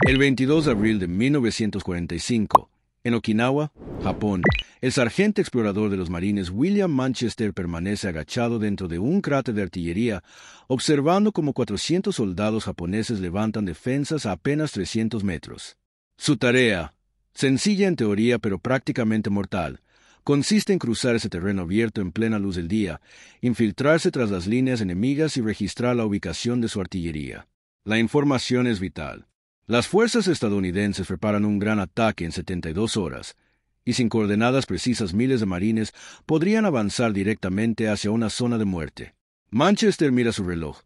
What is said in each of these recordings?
El 22 de abril de 1945, en Okinawa, Japón, el sargento explorador de los marines William Manchester permanece agachado dentro de un cráter de artillería, observando cómo 400 soldados japoneses levantan defensas a apenas 300 metros. Su tarea, sencilla en teoría pero prácticamente mortal, consiste en cruzar ese terreno abierto en plena luz del día, infiltrarse tras las líneas enemigas y registrar la ubicación de su artillería. La información es vital. Las fuerzas estadounidenses preparan un gran ataque en 72 horas, y sin coordenadas precisas miles de marines podrían avanzar directamente hacia una zona de muerte. Manchester mira su reloj.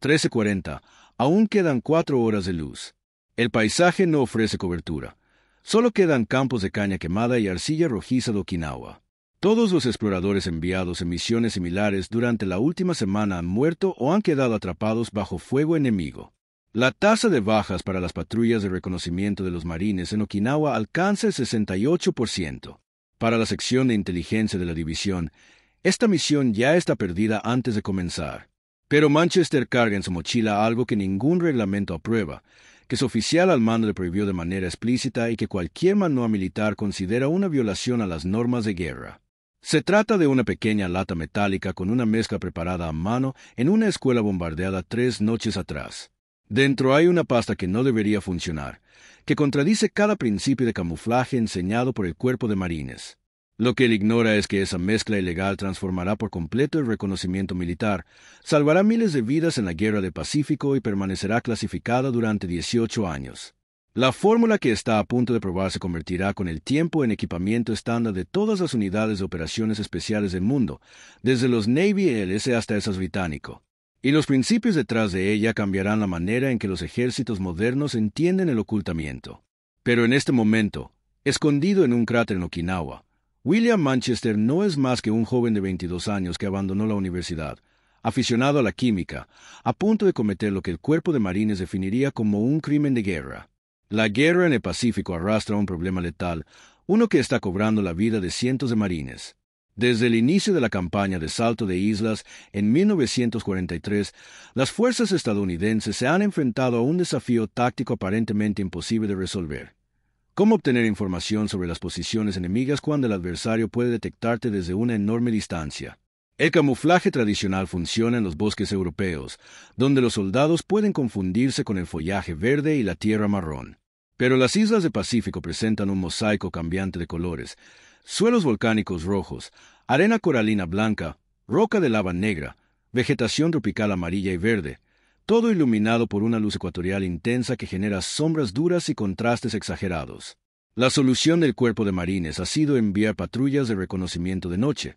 13:40. Aún quedan 4 horas de luz. El paisaje no ofrece cobertura. Solo quedan campos de caña quemada y arcilla rojiza de Okinawa. Todos los exploradores enviados en misiones similares durante la última semana han muerto o han quedado atrapados bajo fuego enemigo. La tasa de bajas para las patrullas de reconocimiento de los marines en Okinawa alcanza el 68%. Para la sección de inteligencia de la división, esta misión ya está perdida antes de comenzar. Pero Manchester carga en su mochila algo que ningún reglamento aprueba, que su oficial al mando le prohibió de manera explícita y que cualquier manual militar considera una violación a las normas de guerra. Se trata de una pequeña lata metálica con una mezcla preparada a mano en una escuela bombardeada 3 noches atrás. Dentro hay una pasta que no debería funcionar, que contradice cada principio de camuflaje enseñado por el cuerpo de marines. Lo que él ignora es que esa mezcla ilegal transformará por completo el reconocimiento militar, salvará miles de vidas en la Guerra del Pacífico y permanecerá clasificada durante 18 años. La fórmula que está a punto de probar se convertirá con el tiempo en equipamiento estándar de todas las unidades de operaciones especiales del mundo, desde los Navy LS hasta esas británico. Y los principios detrás de ella cambiarán la manera en que los ejércitos modernos entienden el ocultamiento. Pero en este momento, escondido en un cráter en Okinawa, William Manchester no es más que un joven de 22 años que abandonó la universidad, aficionado a la química, a punto de cometer lo que el cuerpo de marines definiría como un crimen de guerra. La guerra en el Pacífico arrastra un problema letal, uno que está cobrando la vida de cientos de marines. Desde el inicio de la campaña de Salto de Islas en 1943, las fuerzas estadounidenses se han enfrentado a un desafío táctico aparentemente imposible de resolver. ¿Cómo obtener información sobre las posiciones enemigas cuando el adversario puede detectarte desde una enorme distancia? El camuflaje tradicional funciona en los bosques europeos, donde los soldados pueden confundirse con el follaje verde y la tierra marrón. Pero las islas del Pacífico presentan un mosaico cambiante de colores: suelos volcánicos rojos, arena coralina blanca, roca de lava negra, vegetación tropical amarilla y verde, todo iluminado por una luz ecuatorial intensa que genera sombras duras y contrastes exagerados. La solución del cuerpo de marines ha sido enviar patrullas de reconocimiento de noche,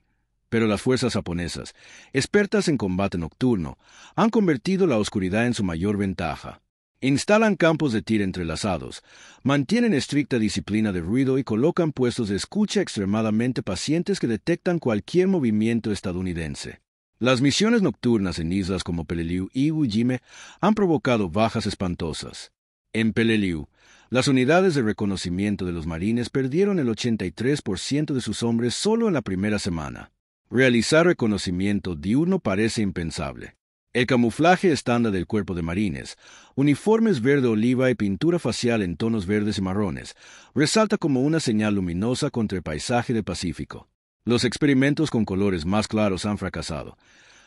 pero las fuerzas japonesas, expertas en combate nocturno, han convertido la oscuridad en su mayor ventaja. Instalan campos de tiro entrelazados, mantienen estricta disciplina de ruido y colocan puestos de escucha extremadamente pacientes que detectan cualquier movimiento estadounidense. Las misiones nocturnas en islas como Peleliu y Iwo Jima han provocado bajas espantosas. En Peleliu, las unidades de reconocimiento de los marines perdieron el 83% de sus hombres solo en la primera semana. Realizar reconocimiento diurno parece impensable. El camuflaje estándar del cuerpo de marines, uniformes verde oliva y pintura facial en tonos verdes y marrones, resalta como una señal luminosa contra el paisaje del Pacífico. Los experimentos con colores más claros han fracasado.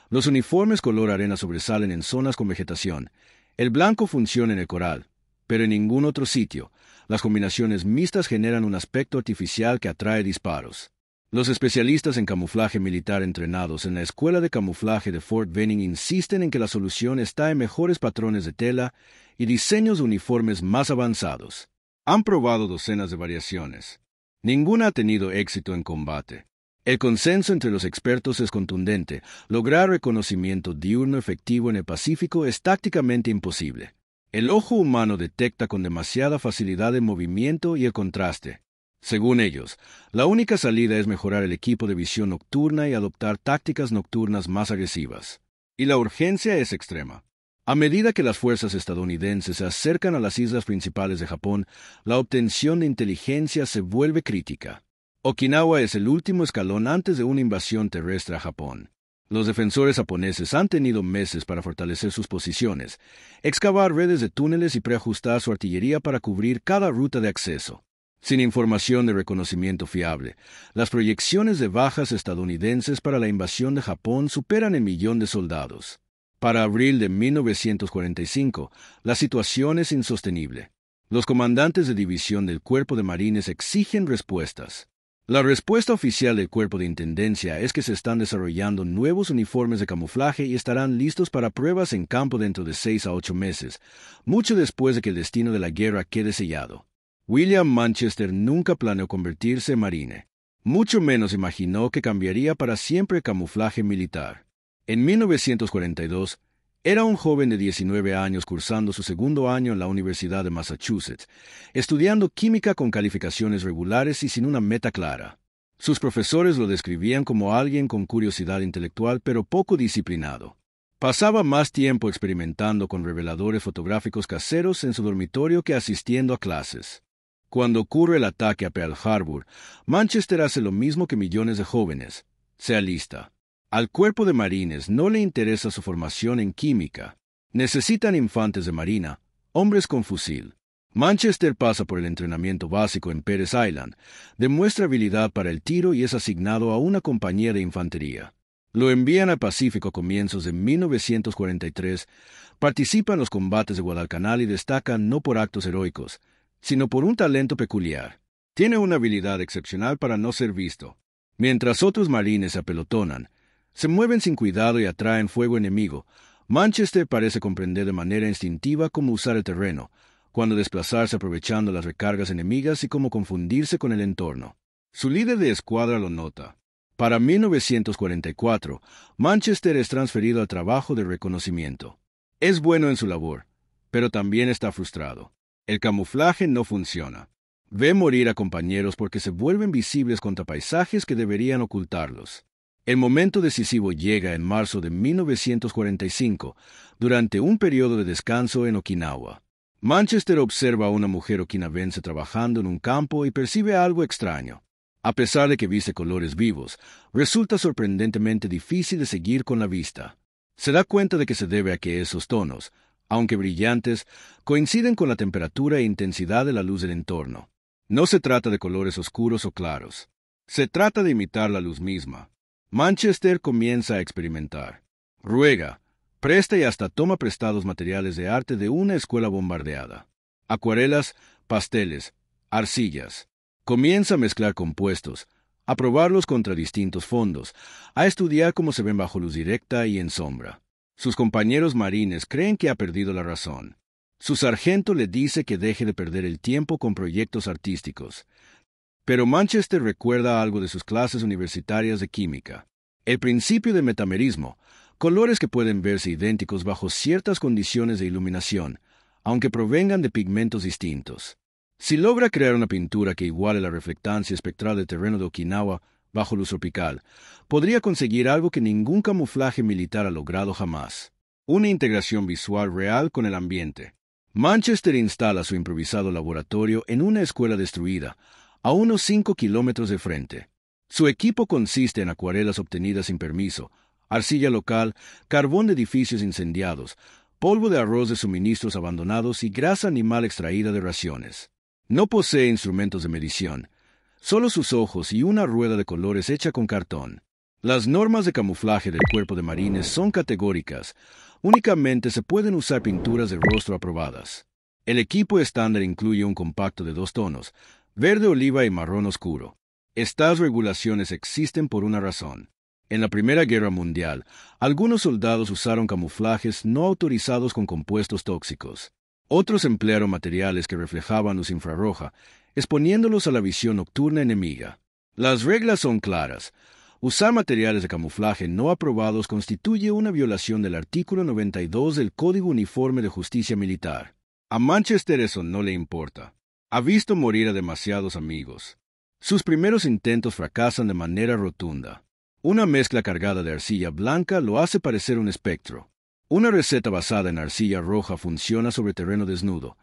Los uniformes color arena sobresalen en zonas con vegetación. El blanco funciona en el coral, pero en ningún otro sitio. Las combinaciones mixtas generan un aspecto artificial que atrae disparos. Los especialistas en camuflaje militar entrenados en la Escuela de Camuflaje de Fort Benning insisten en que la solución está en mejores patrones de tela y diseños de uniformes más avanzados. Han probado docenas de variaciones. Ninguna ha tenido éxito en combate. El consenso entre los expertos es contundente: lograr reconocimiento diurno efectivo en el Pacífico es tácticamente imposible. El ojo humano detecta con demasiada facilidad el movimiento y el contraste. Según ellos, la única salida es mejorar el equipo de visión nocturna y adoptar tácticas nocturnas más agresivas. Y la urgencia es extrema. A medida que las fuerzas estadounidenses se acercan a las islas principales de Japón, la obtención de inteligencia se vuelve crítica. Okinawa es el último escalón antes de una invasión terrestre a Japón. Los defensores japoneses han tenido meses para fortalecer sus posiciones, excavar redes de túneles y preajustar su artillería para cubrir cada ruta de acceso. Sin información de reconocimiento fiable, las proyecciones de bajas estadounidenses para la invasión de Japón superan el 1.000.000 de soldados. Para abril de 1945, la situación es insostenible. Los comandantes de división del Cuerpo de Marines exigen respuestas. La respuesta oficial del Cuerpo de Intendencia es que se están desarrollando nuevos uniformes de camuflaje y estarán listos para pruebas en campo dentro de 6 a 8 meses, mucho después de que el destino de la guerra quede sellado. William Manchester nunca planeó convertirse en marine. Mucho menos imaginó que cambiaría para siempre el camuflaje militar. En 1942, era un joven de 19 años cursando su segundo año en la Universidad de Massachusetts, estudiando química con calificaciones regulares y sin una meta clara. Sus profesores lo describían como alguien con curiosidad intelectual pero poco disciplinado. Pasaba más tiempo experimentando con reveladores fotográficos caseros en su dormitorio que asistiendo a clases. Cuando ocurre el ataque a Pearl Harbor, Manchester hace lo mismo que millones de jóvenes. Se alista. Al Cuerpo de Marines no le interesa su formación en química. Necesitan infantes de marina, hombres con fusil. Manchester pasa por el entrenamiento básico en Parris Island, demuestra habilidad para el tiro y es asignado a una compañía de infantería. Lo envían al Pacífico a comienzos de 1943, participa en los combates de Guadalcanal y destaca no por actos heroicos, sino por un talento peculiar. Tiene una habilidad excepcional para no ser visto. Mientras otros marines se apelotonan, se mueven sin cuidado y atraen fuego enemigo, Manchester parece comprender de manera instintiva cómo usar el terreno, cuándo desplazarse aprovechando las recargas enemigas y cómo confundirse con el entorno. Su líder de escuadra lo nota. Para 1944, Manchester es transferido al trabajo de reconocimiento. Es bueno en su labor, pero también está frustrado. El camuflaje no funciona. Ve morir a compañeros porque se vuelven visibles contra paisajes que deberían ocultarlos. El momento decisivo llega en marzo de 1945, durante un periodo de descanso en Okinawa. Manchester observa a una mujer okinawense trabajando en un campo y percibe algo extraño. A pesar de que viste colores vivos, resulta sorprendentemente difícil de seguir con la vista. Se da cuenta de que se debe a que esos tonos, aunque brillantes, coinciden con la temperatura e intensidad de la luz del entorno. No se trata de colores oscuros o claros. Se trata de imitar la luz misma. Manchester comienza a experimentar. Ruega, presta y hasta toma prestados materiales de arte de una escuela bombardeada. Acuarelas, pasteles, arcillas. Comienza a mezclar compuestos, a probarlos contra distintos fondos, a estudiar cómo se ven bajo luz directa y en sombra. Sus compañeros marines creen que ha perdido la razón. Su sargento le dice que deje de perder el tiempo con proyectos artísticos. Pero Manchester recuerda algo de sus clases universitarias de química. El principio de metamerismo, colores que pueden verse idénticos bajo ciertas condiciones de iluminación, aunque provengan de pigmentos distintos. Si logra crear una pintura que iguale la reflectancia espectral del terreno de Okinawa bajo luz tropical, podría conseguir algo que ningún camuflaje militar ha logrado jamás: una integración visual real con el ambiente. Manchester instala su improvisado laboratorio en una escuela destruida, a unos 5 kilómetros de frente. Su equipo consiste en acuarelas obtenidas sin permiso, arcilla local, carbón de edificios incendiados, polvo de arroz de suministros abandonados y grasa animal extraída de raciones. No posee instrumentos de medición, solo sus ojos y una rueda de colores hecha con cartón. Las normas de camuflaje del Cuerpo de Marines son categóricas. Únicamente se pueden usar pinturas de rostro aprobadas. El equipo estándar incluye un compacto de 2 tonos, verde oliva y marrón oscuro. Estas regulaciones existen por una razón. En la Primera Guerra Mundial, algunos soldados usaron camuflajes no autorizados con compuestos tóxicos. Otros emplearon materiales que reflejaban luz infrarroja, exponiéndolos a la visión nocturna enemiga. Las reglas son claras. Usar materiales de camuflaje no aprobados constituye una violación del artículo 92 del Código Uniforme de Justicia Militar. A Manchester eso no le importa. Ha visto morir a demasiados amigos. Sus primeros intentos fracasan de manera rotunda. Una mezcla cargada de arcilla blanca lo hace parecer un espectro. Una receta basada en arcilla roja funciona sobre terreno desnudo,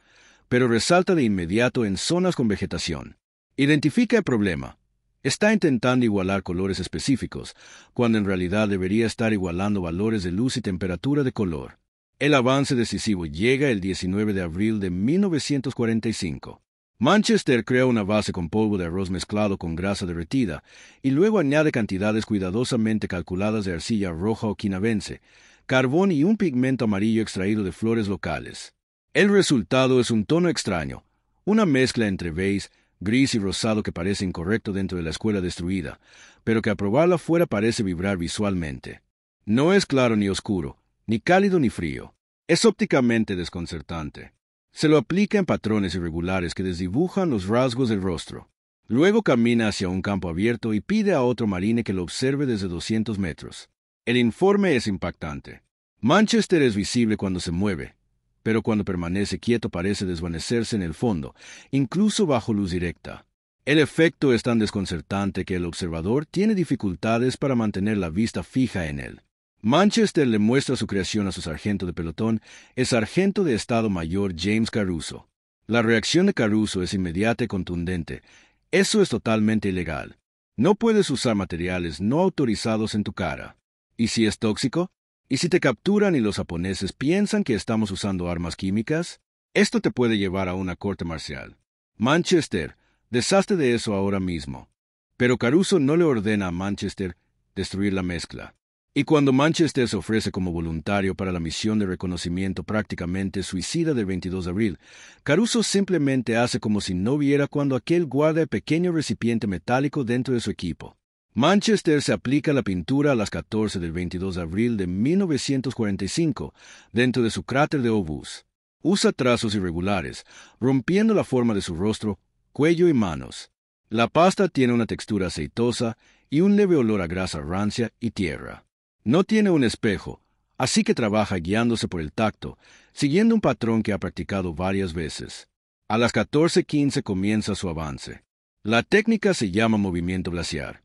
pero resalta de inmediato en zonas con vegetación. Identifica el problema: Está intentando igualar colores específicos, cuando en realidad debería estar igualando valores de luz y temperatura de color. El avance decisivo llega el 19 de abril de 1945. Manchester crea una base con polvo de arroz mezclado con grasa derretida y luego añade cantidades cuidadosamente calculadas de arcilla roja okinawense, carbón y un pigmento amarillo extraído de flores locales. El resultado es un tono extraño, una mezcla entre beige, gris y rosado que parece incorrecto dentro de la escuela destruida, pero que a probarla fuera parece vibrar visualmente. No es claro ni oscuro, ni cálido ni frío. Es ópticamente desconcertante. Se lo aplica en patrones irregulares que desdibujan los rasgos del rostro. Luego camina hacia un campo abierto y pide a otro marine que lo observe desde 200 metros. El informe es impactante. Manchester es visible cuando se mueve, pero cuando permanece quieto parece desvanecerse en el fondo, incluso bajo luz directa. El efecto es tan desconcertante que el observador tiene dificultades para mantener la vista fija en él. Manchester le muestra su creación a su sargento de pelotón, el sargento de Estado Mayor James Caruso. La reacción de Caruso es inmediata y contundente. Eso es totalmente ilegal. No puedes usar materiales no autorizados en tu cara. ¿Y si es tóxico? ¿Y si te capturan y los japoneses piensan que estamos usando armas químicas? Esto te puede llevar a una corte marcial. Manchester, deshazte de eso ahora mismo. Pero Caruso no le ordena a Manchester destruir la mezcla. Y cuando Manchester se ofrece como voluntario para la misión de reconocimiento prácticamente suicida del 22 de abril, Caruso simplemente hace como si no viera cuando aquel guarda el pequeño recipiente metálico dentro de su equipo. Manchester se aplica la pintura a las 14 del 22 de abril de 1945 dentro de su cráter de obús. Usa trazos irregulares, rompiendo la forma de su rostro, cuello y manos. La pasta tiene una textura aceitosa y un leve olor a grasa rancia y tierra. No tiene un espejo, así que trabaja guiándose por el tacto, siguiendo un patrón que ha practicado varias veces. A las 14:15 comienza su avance. La técnica se llama movimiento glaciar.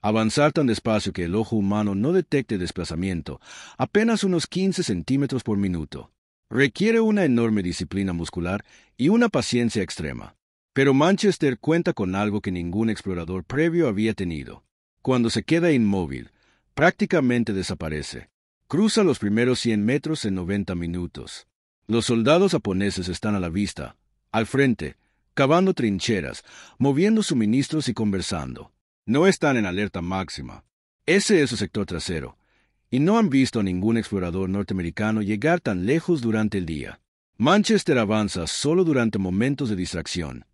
Avanzar tan despacio que el ojo humano no detecte desplazamiento, apenas unos 15 centímetros por minuto. Requiere una enorme disciplina muscular y una paciencia extrema. Pero Manchester cuenta con algo que ningún explorador previo había tenido. Cuando se queda inmóvil, prácticamente desaparece. Cruza los primeros 100 metros en 90 minutos. Los soldados japoneses están a la vista, al frente, cavando trincheras, moviendo suministros y conversando. No están en alerta máxima. Ese es su sector trasero, y no han visto a ningún explorador norteamericano llegar tan lejos durante el día. Manchester avanza solo durante momentos de distracción.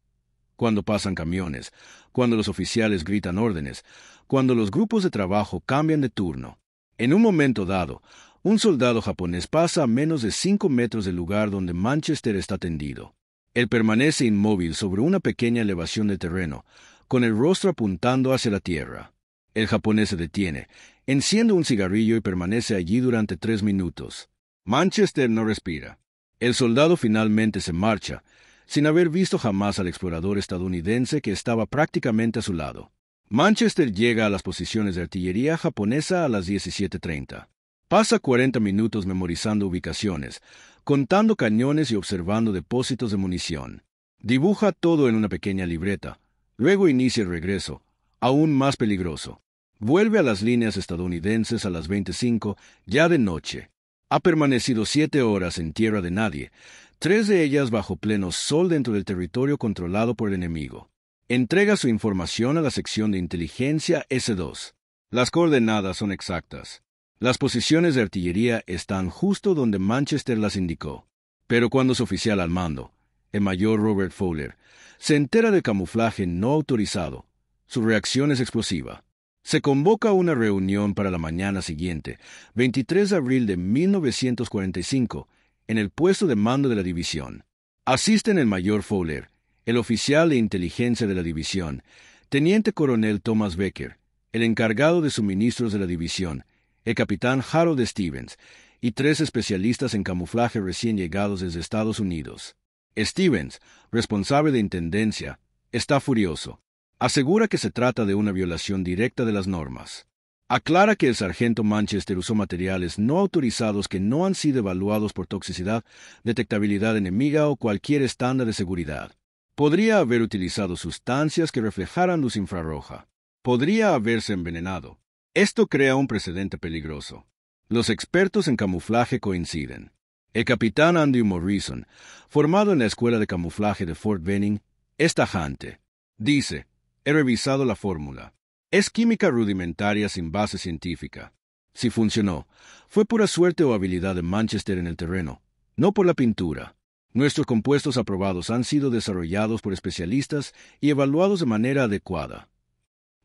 Cuando pasan camiones, cuando los oficiales gritan órdenes, cuando los grupos de trabajo cambian de turno. En un momento dado, un soldado japonés pasa a menos de 5 metros del lugar donde Manchester está tendido. Él permanece inmóvil sobre una pequeña elevación del terreno, con el rostro apuntando hacia la tierra. El japonés se detiene, enciende un cigarrillo y permanece allí durante 3 minutos. Manchester no respira. El soldado finalmente se marcha, sin haber visto jamás al explorador estadounidense que estaba prácticamente a su lado. Manchester llega a las posiciones de artillería japonesa a las 17:30. Pasa 40 minutos memorizando ubicaciones, contando cañones y observando depósitos de munición. Dibuja todo en una pequeña libreta. Luego inicia el regreso, aún más peligroso. Vuelve a las líneas estadounidenses a las 25, ya de noche. Ha permanecido 7 horas en tierra de nadie, 3 de ellas bajo pleno sol dentro del territorio controlado por el enemigo. Entrega su información a la sección de inteligencia S2. Las coordenadas son exactas. Las posiciones de artillería están justo donde Manchester las indicó. Pero cuando su oficial al mando, el mayor Robert Fowler, se entera del camuflaje no autorizado, su reacción es explosiva. Se convoca una reunión para la mañana siguiente, 23 de abril de 1945, en el puesto de mando de la división. Asisten el mayor Fowler, el oficial de inteligencia de la división, teniente coronel Thomas Becker, el encargado de suministros de la división, el capitán Harold Stevens, y 3 especialistas en camuflaje recién llegados desde Estados Unidos. Stevens, responsable de intendencia, está furioso. Asegura que se trata de una violación directa de las normas. Aclara que el sargento Manchester usó materiales no autorizados que no han sido evaluados por toxicidad, detectabilidad enemiga o cualquier estándar de seguridad. Podría haber utilizado sustancias que reflejaran luz infrarroja. Podría haberse envenenado. Esto crea un precedente peligroso. Los expertos en camuflaje coinciden. El capitán Andrew Morrison, formado en la Escuela de Camuflaje de Fort Benning, es tajante. Dice, he revisado la fórmula. Es química rudimentaria sin base científica. Si funcionó, fue pura suerte o habilidad de Manchester en el terreno, no por la pintura. Nuestros compuestos aprobados han sido desarrollados por especialistas y evaluados de manera adecuada.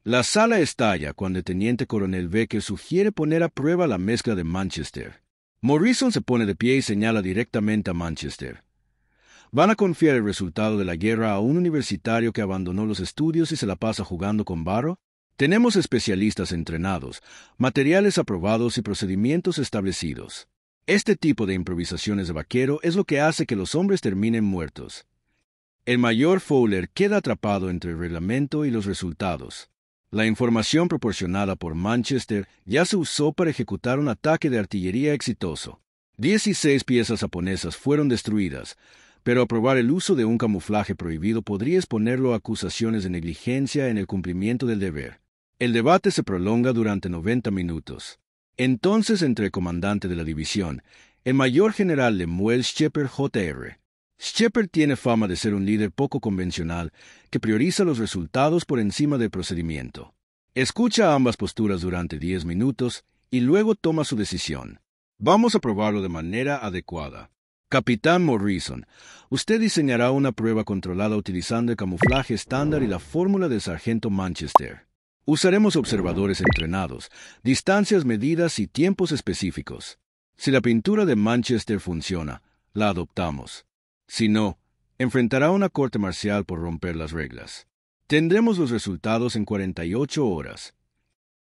La sala estalla cuando el teniente coronel Becker sugiere poner a prueba la mezcla de Manchester. Morrison se pone de pie y señala directamente a Manchester. ¿Van a confiar el resultado de la guerra a un universitario que abandonó los estudios y se la pasa jugando con barro? Tenemos especialistas entrenados, materiales aprobados y procedimientos establecidos. Este tipo de improvisaciones de vaquero es lo que hace que los hombres terminen muertos. El mayor Fowler queda atrapado entre el reglamento y los resultados. La información proporcionada por Manchester ya se usó para ejecutar un ataque de artillería exitoso. 16 piezas japonesas fueron destruidas, pero aprobar el uso de un camuflaje prohibido podría exponerlo a acusaciones de negligencia en el cumplimiento del deber. El debate se prolonga durante 90 minutos. Entonces, entre el comandante de la división, el mayor general Lemuel Shepard Jr. Shepard tiene fama de ser un líder poco convencional que prioriza los resultados por encima del procedimiento. Escucha ambas posturas durante 10 minutos y luego toma su decisión. Vamos a probarlo de manera adecuada. Capitán Morrison, usted diseñará una prueba controlada utilizando el camuflaje estándar y la fórmula del sargento Manchester. Usaremos observadores entrenados, distancias medidas y tiempos específicos. Si la pintura de Manchester funciona, la adoptamos. Si no, enfrentará una corte marcial por romper las reglas. Tendremos los resultados en 48 horas.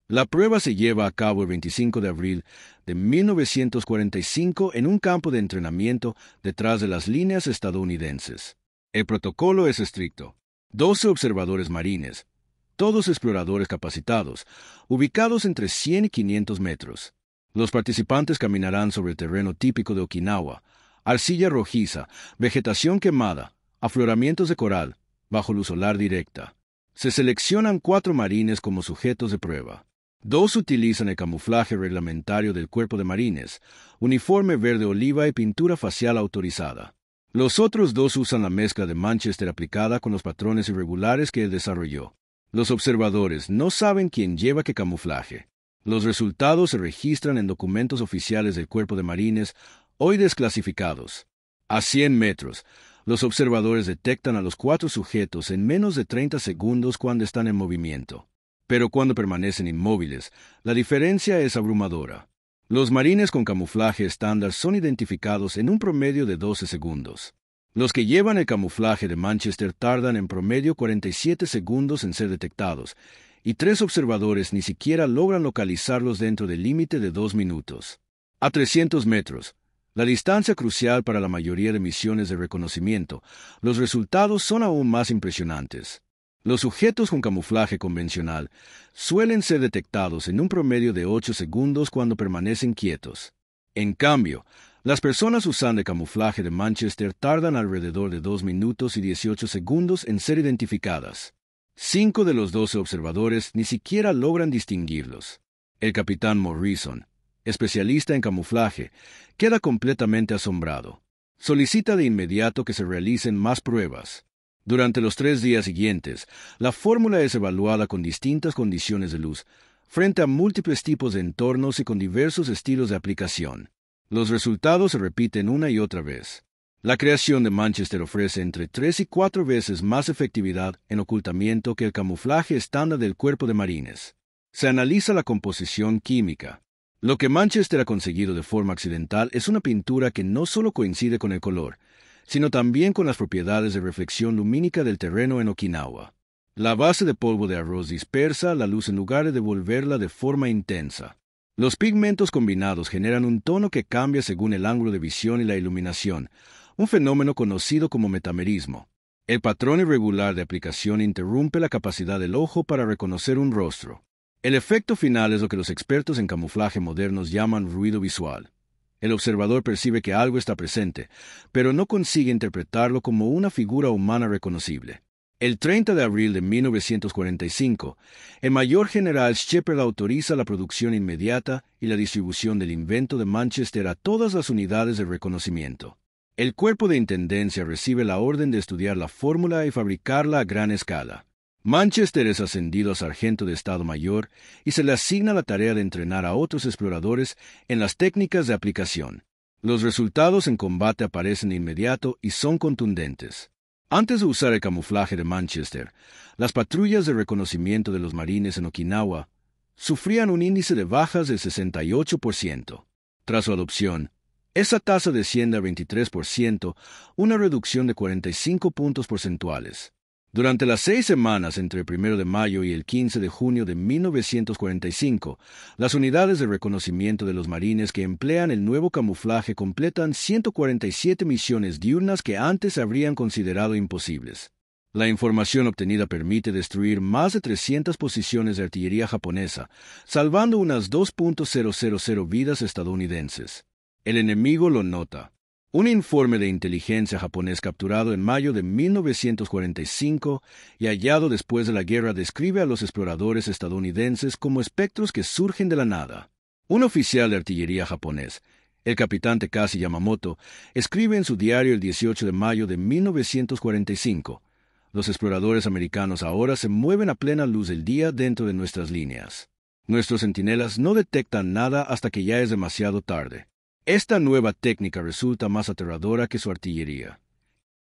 La prueba se lleva a cabo el 25 de abril de 1945 en un campo de entrenamiento detrás de las líneas estadounidenses. El protocolo es estricto. 12 observadores marines, todos exploradores capacitados, ubicados entre 100 y 500 metros. Los participantes caminarán sobre el terreno típico de Okinawa, arcilla rojiza, vegetación quemada, afloramientos de coral, bajo luz solar directa. Se seleccionan 4 marines como sujetos de prueba. 2 utilizan el camuflaje reglamentario del Cuerpo de Marines, uniforme verde oliva y pintura facial autorizada. Los otros 2 usan la mezcla de Manchester aplicada con los patrones irregulares que él desarrolló. Los observadores no saben quién lleva qué camuflaje. Los resultados se registran en documentos oficiales del Cuerpo de Marines, hoy desclasificados. A 100 metros, los observadores detectan a los 4 sujetos en menos de 30 segundos cuando están en movimiento. Pero cuando permanecen inmóviles, la diferencia es abrumadora. Los marines con camuflaje estándar son identificados en un promedio de 12 segundos. Los que llevan el camuflaje de Manchester tardan en promedio 47 segundos en ser detectados, y 3 observadores ni siquiera logran localizarlos dentro del límite de 2 minutos. A 300 metros, la distancia crucial para la mayoría de misiones de reconocimiento, los resultados son aún más impresionantes. Los sujetos con camuflaje convencional suelen ser detectados en un promedio de 8 segundos cuando permanecen quietos. En cambio, las personas usando el camuflaje de Manchester tardan alrededor de 2 minutos y 18 segundos en ser identificadas. 5 de los 12 observadores ni siquiera logran distinguirlos. El capitán Morrison, especialista en camuflaje, queda completamente asombrado. Solicita de inmediato que se realicen más pruebas. Durante los 3 días siguientes, la fórmula es evaluada con distintas condiciones de luz, frente a múltiples tipos de entornos y con diversos estilos de aplicación. Los resultados se repiten una y otra vez. La creación de Manchester ofrece entre 3 y 4 veces más efectividad en ocultamiento que el camuflaje estándar del Cuerpo de Marines. Se analiza la composición química. Lo que Manchester ha conseguido de forma accidental es una pintura que no solo coincide con el color, sino también con las propiedades de reflexión lumínica del terreno en Okinawa. La base de polvo de arroz dispersa la luz en lugar de devolverla de forma intensa. Los pigmentos combinados generan un tono que cambia según el ángulo de visión y la iluminación, un fenómeno conocido como metamerismo. El patrón irregular de aplicación interrumpe la capacidad del ojo para reconocer un rostro. El efecto final es lo que los expertos en camuflaje modernos llaman ruido visual. El observador percibe que algo está presente, pero no consigue interpretarlo como una figura humana reconocible. El 30 de abril de 1945, el mayor general Shepard autoriza la producción inmediata y la distribución del invento de Manchester a todas las unidades de reconocimiento. El cuerpo de intendencia recibe la orden de estudiar la fórmula y fabricarla a gran escala. Manchester es ascendido a sargento de Estado Mayor y se le asigna la tarea de entrenar a otros exploradores en las técnicas de aplicación. Los resultados en combate aparecen de inmediato y son contundentes. Antes de usar el camuflaje de Manchester, las patrullas de reconocimiento de los marines en Okinawa sufrían un índice de bajas del 68%. Tras su adopción, esa tasa desciende a 23%, una reducción de 45 puntos porcentuales. Durante las 6 semanas entre el 1 de mayo y el 15 de junio de 1945, las unidades de reconocimiento de los marines que emplean el nuevo camuflaje completan 147 misiones diurnas que antes habrían considerado imposibles. La información obtenida permite destruir más de 300 posiciones de artillería japonesa, salvando unas 2.000 vidas estadounidenses. El enemigo lo nota. Un informe de inteligencia japonés capturado en mayo de 1945 y hallado después de la guerra describe a los exploradores estadounidenses como espectros que surgen de la nada. Un oficial de artillería japonés, el capitán Takashi Yamamoto, escribe en su diario el 18 de mayo de 1945, «Los exploradores americanos ahora se mueven a plena luz del día dentro de nuestras líneas. Nuestros centinelas no detectan nada hasta que ya es demasiado tarde. Esta nueva técnica resulta más aterradora que su artillería».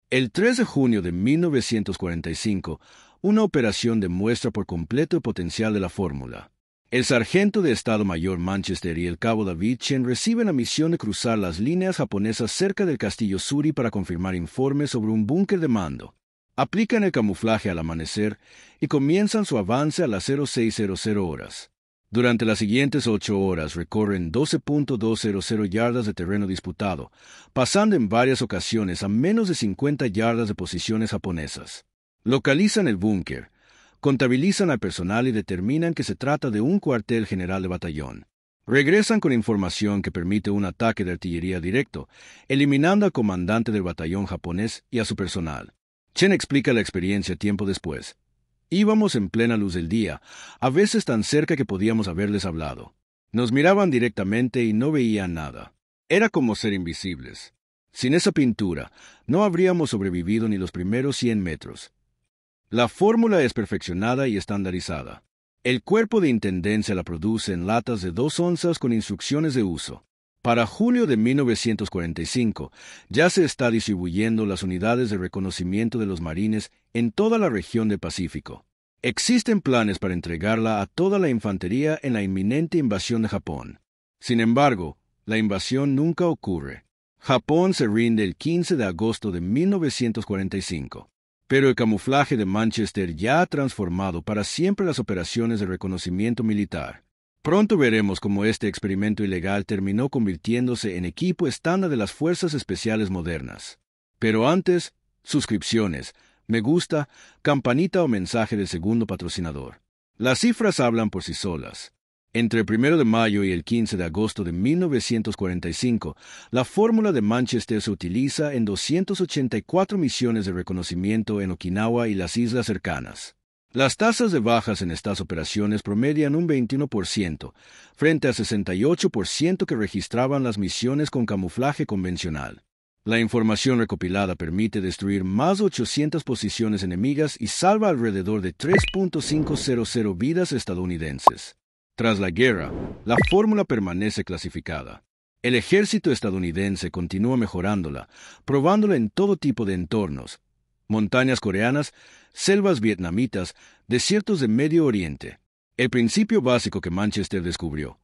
El 3 de junio de 1945, una operación demuestra por completo el potencial de la fórmula. El sargento de Estado Mayor Manchester y el cabo David Chen reciben la misión de cruzar las líneas japonesas cerca del castillo Suri para confirmar informes sobre un búnker de mando. Aplican el camuflaje al amanecer y comienzan su avance a las 0600 horas. Durante las siguientes 8 horas recorren 12.200 yardas de terreno disputado, pasando en varias ocasiones a menos de 50 yardas de posiciones japonesas. Localizan el búnker, contabilizan al personal y determinan que se trata de un cuartel general de batallón. Regresan con información que permite un ataque de artillería directo, eliminando al comandante del batallón japonés y a su personal. Chen explica la experiencia tiempo después. Íbamos en plena luz del día, a veces tan cerca que podíamos haberles hablado. Nos miraban directamente y no veían nada. Era como ser invisibles. Sin esa pintura, no habríamos sobrevivido ni los primeros 100 metros. La fórmula es perfeccionada y estandarizada. El cuerpo de intendencia la produce en latas de 2 onzas con instrucciones de uso. Para julio de 1945, ya se está distribuyendo las unidades de reconocimiento de los marines en toda la región del Pacífico. Existen planes para entregarla a toda la infantería en la inminente invasión de Japón. Sin embargo, la invasión nunca ocurre. Japón se rinde el 15 de agosto de 1945. Pero el camuflaje de Manchester ya ha transformado para siempre las operaciones de reconocimiento militar. Pronto veremos cómo este experimento ilegal terminó convirtiéndose en equipo estándar de las fuerzas especiales modernas. Pero antes, suscripciones, me gusta, campanita o mensaje del segundo patrocinador. Las cifras hablan por sí solas. Entre el 1 de mayo y el 15 de agosto de 1945, la fórmula de Manchester se utiliza en 284 misiones de reconocimiento en Okinawa y las islas cercanas. Las tasas de bajas en estas operaciones promedian un 21%, frente al 68% que registraban las misiones con camuflaje convencional. La información recopilada permite destruir más de 800 posiciones enemigas y salva alrededor de 3.500 vidas estadounidenses. Tras la guerra, la fórmula permanece clasificada. El ejército estadounidense continúa mejorándola, probándola en todo tipo de entornos: montañas coreanas, selvas vietnamitas, desiertos de Medio Oriente. El principio básico que Manchester descubrió: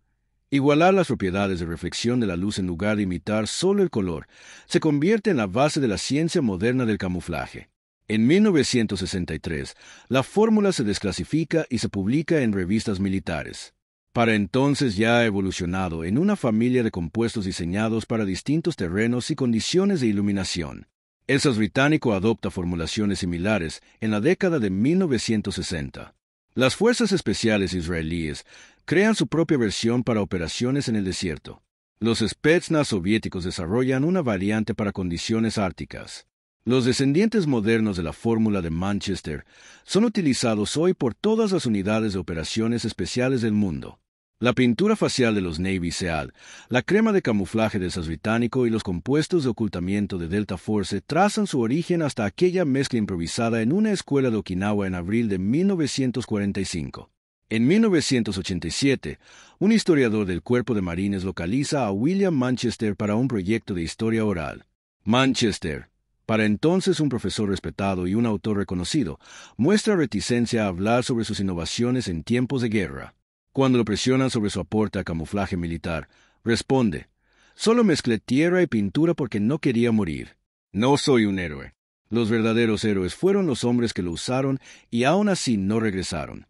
igualar las propiedades de reflexión de la luz en lugar de imitar solo el color, se convierte en la base de la ciencia moderna del camuflaje. En 1963, la fórmula se desclasifica y se publica en revistas militares. Para entonces ya ha evolucionado en una familia de compuestos diseñados para distintos terrenos y condiciones de iluminación. El SAS británico adopta formulaciones similares en la década de 1960. Las fuerzas especiales israelíes crean su propia versión para operaciones en el desierto. Los Spetsnaz soviéticos desarrollan una variante para condiciones árticas. Los descendientes modernos de la fórmula de Manchester son utilizados hoy por todas las unidades de operaciones especiales del mundo. La pintura facial de los Navy SEAL, la crema de camuflaje del SAS británico y los compuestos de ocultamiento de Delta Force trazan su origen hasta aquella mezcla improvisada en una escuela de Okinawa en abril de 1945. En 1987, un historiador del Cuerpo de Marines localiza a William Manchester para un proyecto de historia oral. Manchester, para entonces un profesor respetado y un autor reconocido, muestra reticencia a hablar sobre sus innovaciones en tiempos de guerra. Cuando lo presionan sobre su aporte a camuflaje militar, responde: «Solo mezclé tierra y pintura porque no quería morir. No soy un héroe. Los verdaderos héroes fueron los hombres que lo usaron y aún así no regresaron».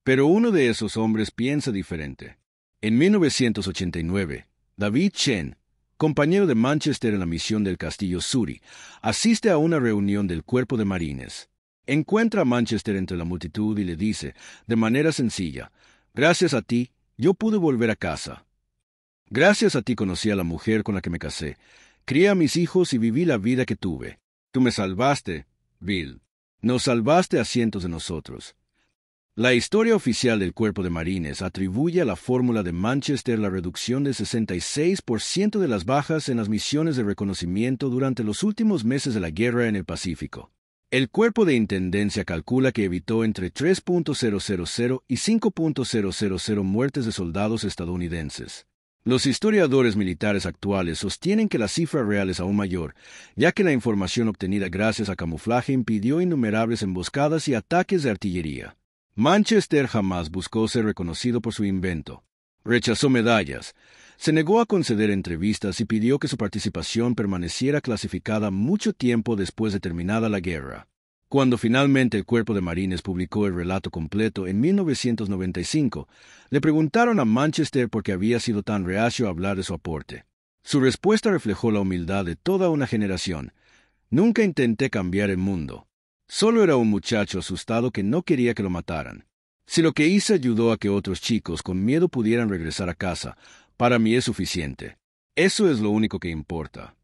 Pero uno de esos hombres piensa diferente. En 1989, David Chen, compañero de Manchester en la misión del Castillo Suri, asiste a una reunión del Cuerpo de Marines. Encuentra a Manchester entre la multitud y le dice, de manera sencilla: «Gracias a ti, yo pude volver a casa. Gracias a ti conocí a la mujer con la que me casé, crié a mis hijos y viví la vida que tuve. Tú me salvaste, Bill. Nos salvaste a cientos de nosotros». La historia oficial del Cuerpo de Marines atribuye a la fórmula de Manchester la reducción del 66% de las bajas en las misiones de reconocimiento durante los últimos meses de la guerra en el Pacífico. El Cuerpo de Intendencia calcula que evitó entre 3.000 y 5.000 muertes de soldados estadounidenses. Los historiadores militares actuales sostienen que la cifra real es aún mayor, ya que la información obtenida gracias a camuflaje impidió innumerables emboscadas y ataques de artillería. Manchester jamás buscó ser reconocido por su invento. Rechazó medallas, se negó a conceder entrevistas y pidió que su participación permaneciera clasificada mucho tiempo después de terminada la guerra. Cuando finalmente el Cuerpo de Marines publicó el relato completo en 1995, le preguntaron a Manchester por qué había sido tan reacio a hablar de su aporte. Su respuesta reflejó la humildad de toda una generación. «Nunca intenté cambiar el mundo. Solo era un muchacho asustado que no quería que lo mataran. Si lo que hice ayudó a que otros chicos con miedo pudieran regresar a casa, para mí es suficiente. Eso es lo único que importa».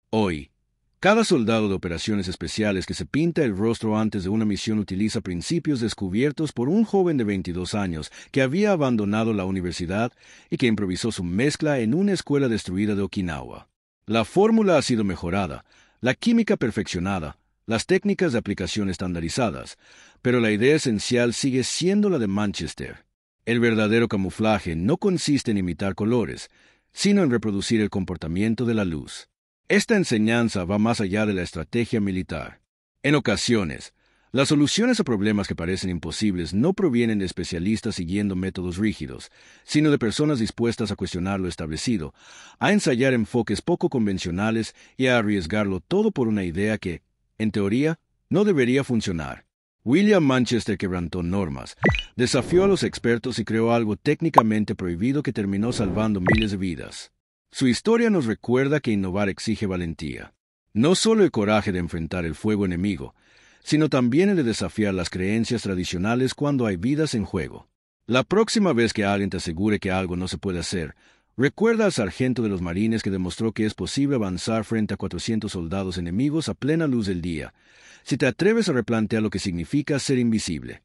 Hoy, cada soldado de operaciones especiales que se pinta el rostro antes de una misión utiliza principios descubiertos por un joven de 22 años que había abandonado la universidad y que improvisó su mezcla en una escuela destruida de Okinawa. La fórmula ha sido mejorada, la química perfeccionada, las técnicas de aplicación estandarizadas, pero la idea esencial sigue siendo la de Manchester. El verdadero camuflaje no consiste en imitar colores, sino en reproducir el comportamiento de la luz. Esta enseñanza va más allá de la estrategia militar. En ocasiones, las soluciones a problemas que parecen imposibles no provienen de especialistas siguiendo métodos rígidos, sino de personas dispuestas a cuestionar lo establecido, a ensayar enfoques poco convencionales y a arriesgarlo todo por una idea que, en teoría, no debería funcionar. William Manchester quebrantó normas, desafió a los expertos y creó algo técnicamente prohibido que terminó salvando miles de vidas. Su historia nos recuerda que innovar exige valentía. No solo el coraje de enfrentar el fuego enemigo, sino también el de desafiar las creencias tradicionales cuando hay vidas en juego. La próxima vez que alguien te asegure que algo no se puede hacer, recuerda al sargento de los marines que demostró que es posible avanzar frente a 400 soldados enemigos a plena luz del día, si te atreves a replantear lo que significa ser invisible.